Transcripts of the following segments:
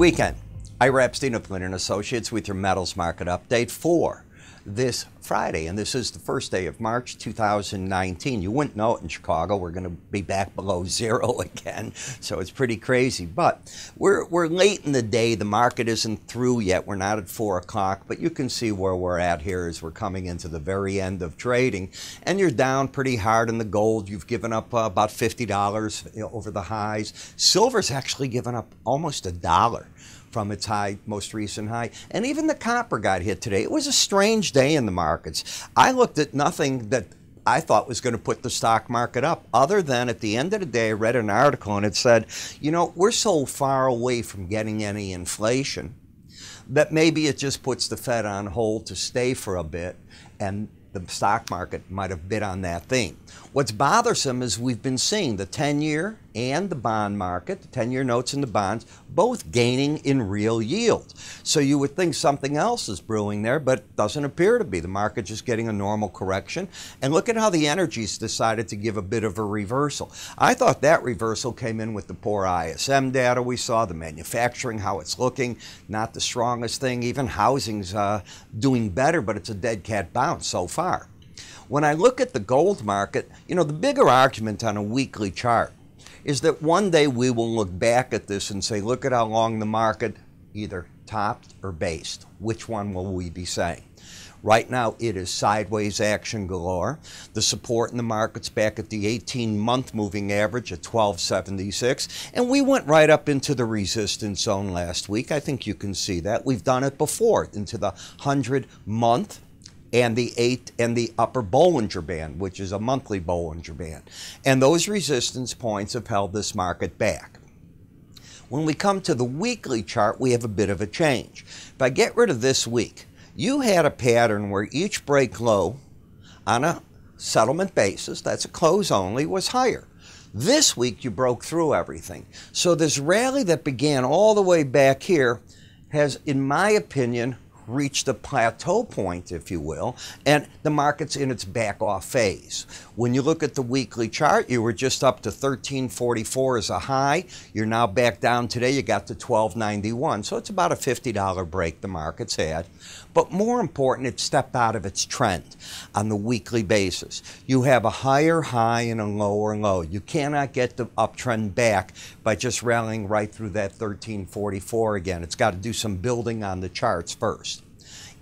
weekend. Ira Epstein of Linn & Associates with your metals market update for this Friday, and this is the first day of March 2019. You wouldn't know it in Chicago. We're going to be back below zero again, so it's pretty crazy. But we're late in the day. The market isn't through yet. We're not at 4 o'clock, but you can see where we're at here as we're coming into the very end of trading. And you're down pretty hard in the gold. You've given up about $50 over the highs. Silver's actually given up almost $1 from its high, most recent high. And even the copper got hit today. It was a strange day in the markets. I looked at nothing that I thought was going to put the stock market up, other than at the end of the day, I read an article and it said, you know, we're so far away from getting any inflation that maybe it just puts the Fed on hold to stay for a bit, and the stock market might have bid on that theme. What's bothersome is we've been seeing the 10-year and the bond market, the 10-year notes and the bonds, both gaining in real yield. So you would think something else is brewing there, but it doesn't appear to be. The market just getting a normal correction. And look at how the energies decided to give a bit of a reversal. I thought that reversal came in with the poor ISM data we saw, the manufacturing, how it's looking, not the strongest thing. Even housing's doing better, but it's a dead cat bounce so far. When I look at the gold market, you know, the bigger argument on a weekly chart is that one day we will look back at this and say, look at how long the market either topped or based. Which one will we be saying? Right now, it is sideways action galore. The support in the market's back at the 18-month moving average at 1276, and we went right up into the resistance zone last week. I think you can see that. We've done it before, into the 100-month and the upper Bollinger Band, which is a monthly Bollinger Band. And those resistance points have held this market back. When we come to the weekly chart, we have a bit of a change. If I get rid of this week, you had a pattern where each break low on a settlement basis, that's a close only, was higher. This week, you broke through everything. So this rally that began all the way back here has, in my opinion, reached a plateau point, if you will, and the market's in its back off phase. When you look at the weekly chart, you were just up to 1344 as a high. You're now back down today. You got to 1291. So it's about a $50 break the market's had. But more important, it stepped out of its trend on the weekly basis. You have a higher high and a lower low. You cannot get the uptrend back by just rallying right through that 1344 again. It's got to do some building on the charts first.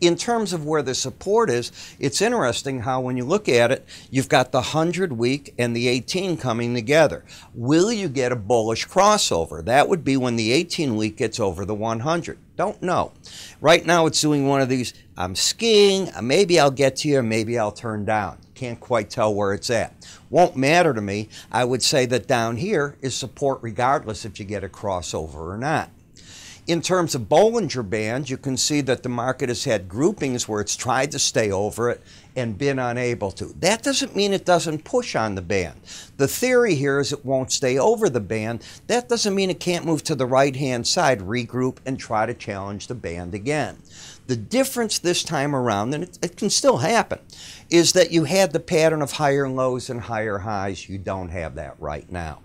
In terms of where the support is, it's interesting how when you look at it, you've got the 100-week and the 18 coming together. Will you get a bullish crossover? That would be when the 18-week gets over the 100. Don't know. Right now it's doing one of these, I'm skiing, maybe I'll get to you, maybe I'll turn down. Can't quite tell where it's at. Won't matter to me. I would say that down here is support regardless if you get a crossover or not. In terms of Bollinger Bands, you can see that the market has had groupings where it's tried to stay over it and been unable to. That doesn't mean it doesn't push on the band. The theory here is it won't stay over the band. That doesn't mean it can't move to the right-hand side, regroup, and try to challenge the band again. The difference this time around, and it can still happen, is that you had the pattern of higher lows and higher highs. You don't have that right now.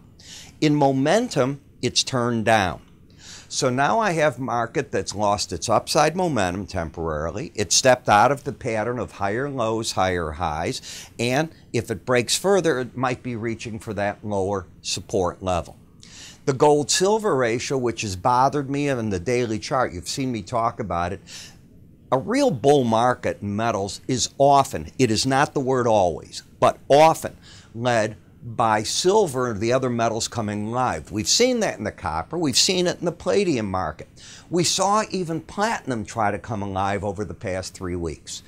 In momentum, it's turned down. So now I have a market that's lost its upside momentum temporarily. It stepped out of the pattern of higher lows, higher highs, and if it breaks further, it might be reaching for that lower support level. The gold-silver ratio, which has bothered me in the daily chart, you've seen me talk about it, a real bull market in metals is often, it is not the word always, but often led by silver and the other metals coming live. We've seen that in the copper. We've seen it in the palladium market. We saw even platinum try to come alive over the past 3 weeks.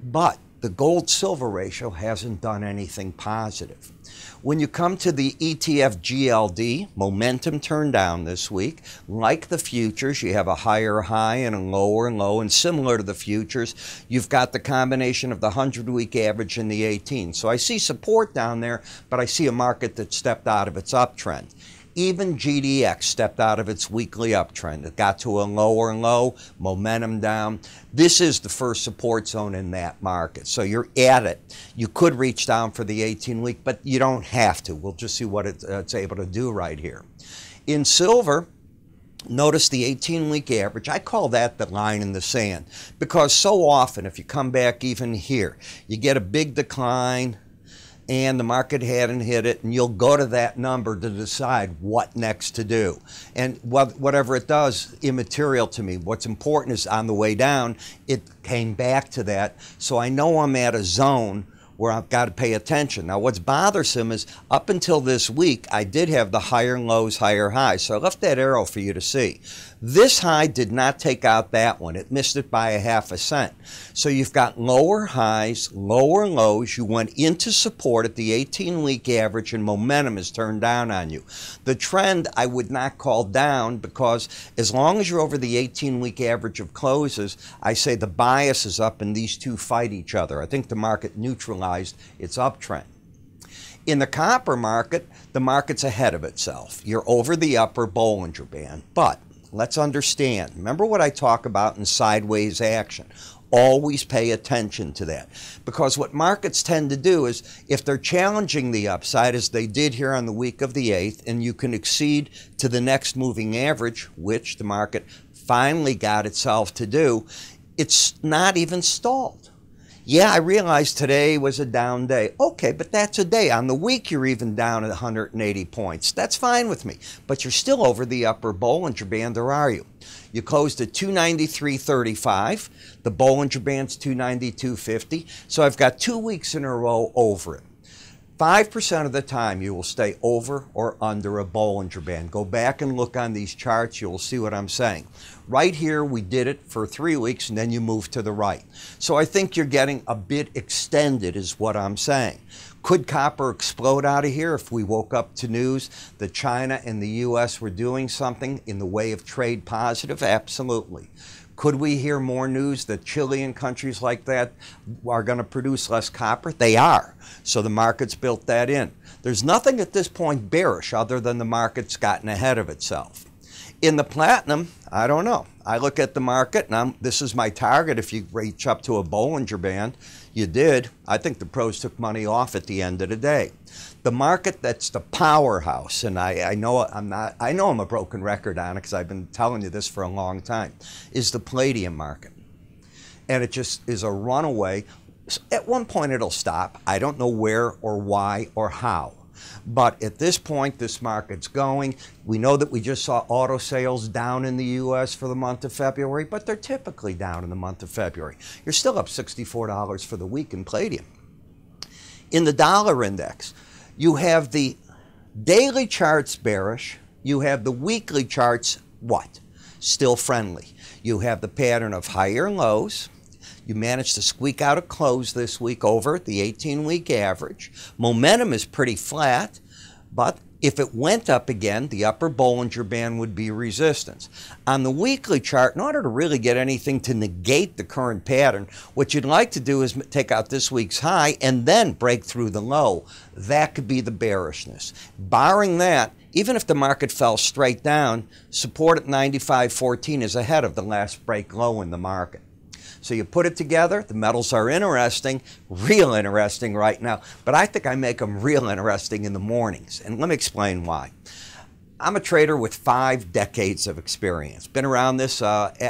But the gold-silver ratio hasn't done anything positive. When you come to the ETF GLD, momentum turned down this week. Like the futures, you have a higher high and a lower low, and similar to the futures, you've got the combination of the 100-week average and the 18. So I see support down there, but I see a market that stepped out of its uptrend. Even GDX stepped out of its weekly uptrend. It got to a lower low, momentum down. This is the first support zone in that market. So you're at it. You could reach down for the 18-week, but you don't have to. We'll just see what it's able to do right here. In silver, Notice the 18-week average. I call that the line in the sand because so often, if you come back even here, you get a big decline and the market hadn't hit it, and you'll go to that number to decide what next to do. And whatever it does, immaterial to me. What's important is on the way down, it came back to that. So I know I'm at a zone where I've got to pay attention. Now, what's bothersome is up until this week, I did have the higher lows, higher highs. So I left that arrow for you to see. This high did not take out that one. It missed it by a ½ cent. So you've got lower highs, lower lows. You went into support at the 18-week average, and momentum is turned down on you. The trend I would not call down because as long as you're over the 18-week average of closes, I say the bias is up and these two fight each other. I think the market neutralized its uptrend. In the copper market, the market's ahead of itself. You're over the upper Bollinger Band, but let's understand. Remember what I talk about in sideways action. Always pay attention to that. Because what markets tend to do is, if they're challenging the upside, as they did here on the week of the 8th, and you can exceed to the next moving average, which the market finally got itself to do, it's not even stalled. Yeah, I realize today was a down day. Okay, but that's a day. On the week, you're even down at 180 points. That's fine with me. But you're still over the upper Bollinger Band, or are you? You closed at 293.35. The Bollinger Band's 292.50. So I've got 2 weeks in a row over it. 5% of the time you will stay over or under a Bollinger Band. Go back and look on these charts. You'll see what I'm saying. Right here, we did it for 3 weeks, and then you move to the right. So I think you're getting a bit extended is what I'm saying. Could copper explode out of here if we woke up to news that China and the U.S. were doing something in the way of trade positive? Absolutely. Could we hear more news that Chile and countries like that are going to produce less copper? They are. So the market's built that in. There's nothing at this point bearish other than the market's gotten ahead of itself. In the platinum, I don't know. I look at the market, and this is my target. If you reach up to a Bollinger Band, you did. I think the pros took money off at the end of the day. The market that's the powerhouse, and I know I'm a broken record on it because I've been telling you this for a long time, is the palladium market. And it just is a runaway. At one point it'll stop. I don't know where or why or how. But at this point, this market's going. We know that we just saw auto sales down in the U.S. for the month of February, but they're typically down in the month of February. You're still up $64 for the week in palladium. In the dollar index, you have the daily charts bearish. You have the weekly charts, what? Still friendly. You have the pattern of higher lows. You managed to squeak out a close this week over the 18-week average. Momentum is pretty flat, but if it went up again, the upper Bollinger Band would be resistance. On the weekly chart, in order to really get anything to negate the current pattern, what you'd like to do is take out this week's high and then break through the low. That could be the bearishness. Barring that, even if the market fell straight down, support at 95.14 is ahead of the last break low in the market. So you put it together, the metals are interesting, real interesting right now, but I think I make them real interesting in the mornings. And let me explain why. I'm a trader with 5 decades of experience. Been around this,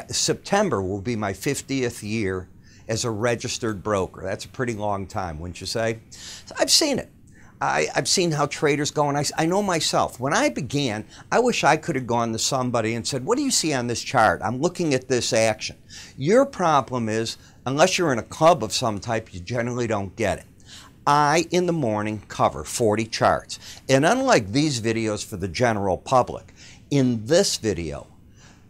September will be my 50th year as a registered broker. That's a pretty long time, wouldn't you say? So I've seen it. I've seen how traders go, and I know myself. When I began, I wish I could have gone to somebody and said, what do you see on this chart? I'm looking at this action. Your problem is, unless you're in a club of some type, you generally don't get it. I, in the morning, cover 40 charts. And unlike these videos for the general public, in this video,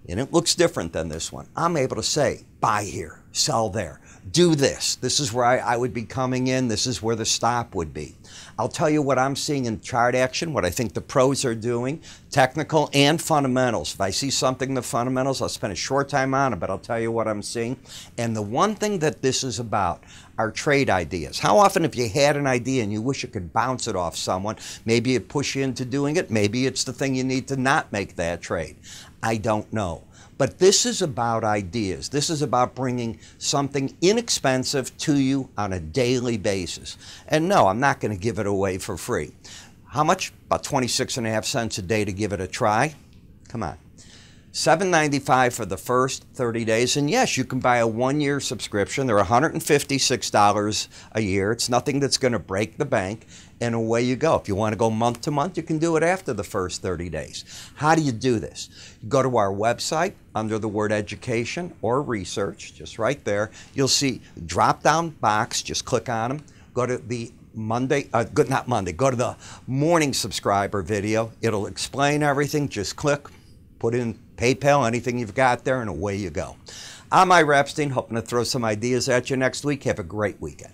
and it looks different than this one, I'm able to say, buy here, sell there, do this. This is where I would be coming in. This is where the stop would be. I'll tell you what I'm seeing in chart action, what I think the pros are doing, technical and fundamentals. If I see something in the fundamentals, I'll spend a short time on it, but I'll tell you what I'm seeing. And the one thing that this is about are trade ideas. How often have you had an idea and you wish you could bounce it off someone? Maybe it pushed you into doing it. Maybe it's the thing you need to not make that trade. I don't know. But this is about ideas. This is about bringing something inexpensive to you on a daily basis. And no, I'm not going to give it away for free. How much? About 26.5 cents a day to give it a try. Come on. $7.95 for the first 30 days. And yes, you can buy a 1-year subscription. They're $156 a year. It's nothing that's going to break the bank. And away you go. If you want to go month to month, you can do it after the first 30 days. How do you do this? You go to our website under the word education or research, just right there. You'll see a drop-down box. Just click on them. Go to the go to the morning subscriber video. It'll explain everything. Just click, put in PayPal, anything you've got there, and away you go. I'm Ira Epstein, hoping to throw some ideas at you next week. Have a great weekend.